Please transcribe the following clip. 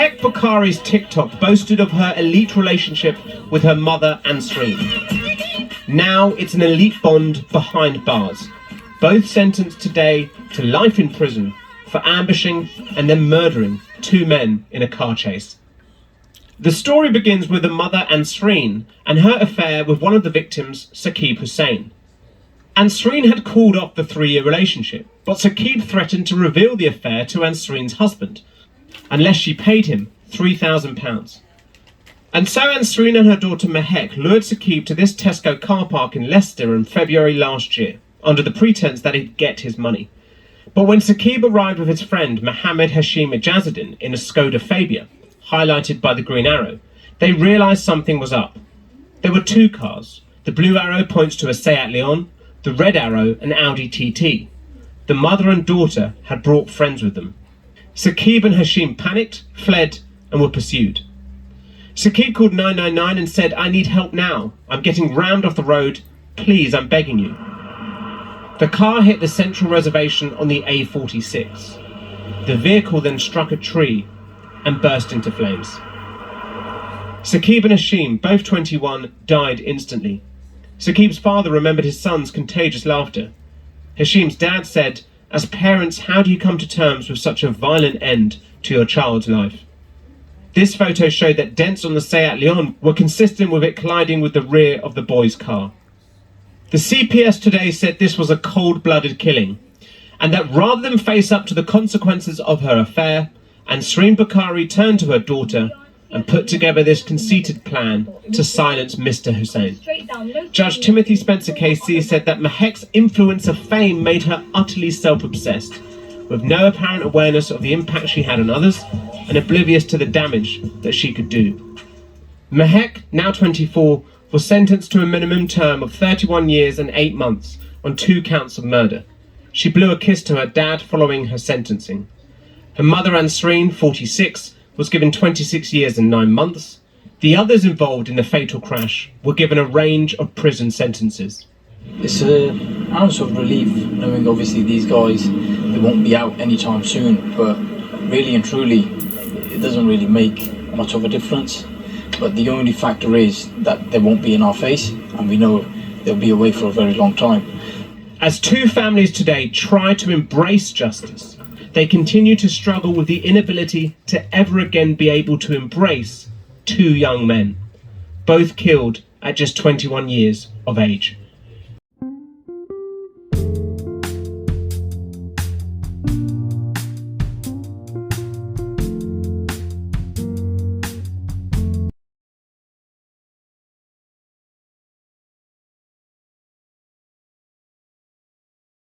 Mehek Bukhari's TikTok boasted of her elite relationship with her mother Ansreen. Now it's an elite bond behind bars. Both sentenced today to life in prison for ambushing and then murdering two men in a car chase. The story begins with the mother Ansreen and her affair with one of the victims, Saqib Hussain. Ansreen had called off the 3-year relationship, but Saqib threatened to reveal the affair to Ansreen's husband, unless she paid him £3,000. And so Ansreen and her daughter Mehek lured Saqib to this Tesco car park in Leicester in February last year, under the pretense that he'd get his money. But when Saqib arrived with his friend Mohammed Hashim Ijazuddin in a Skoda Fabia, highlighted by the green arrow, they realised something was up. There were two cars. The blue arrow points to a Seat Leon, the red arrow an Audi TT. The mother and daughter had brought friends with them. Saqib and Hashim panicked, fled, and were pursued. Saqib called 999 and said, "I need help now. I'm getting rammed off the road. Please, I'm begging you." The car hit the central reservation on the A46. The vehicle then struck a tree and burst into flames. Saqib and Hashim, both 21, died instantly. Saqib's father remembered his son's contagious laughter. Hashim's dad said, "As parents, how do you come to terms with such a violent end to your child's life?" This photo showed that dents on the Seat Leon were consistent with it colliding with the rear of the boy's car. The CPS today said this was a cold-blooded killing, and that rather than face up to the consequences of her affair, Ansreen Bukhari turned to her daughter and put together this conceited plan to silence Mr. Hussain. Judge Timothy Spencer KC said that Mehek's influence of fame made her utterly self-obsessed, with no apparent awareness of the impact she had on others and oblivious to the damage that she could do. Mehek, now 24, was sentenced to a minimum term of 31 years and 8 months on 2 counts of murder. She blew a kiss to her dad following her sentencing. Her mother Ansreen, 46, was given 26 years and 9 months. The others involved in the fatal crash were given a range of prison sentences. It's an ounce of relief knowing obviously these guys, they won't be out anytime soon, but really and truly it doesn't really make much of a difference. But the only factor is that they won't be in our face, and we know they'll be away for a very long time. As 2 families today try to embrace justice, they continue to struggle with the inability to ever again be able to embrace 2 young men, both killed at just 21 years of age.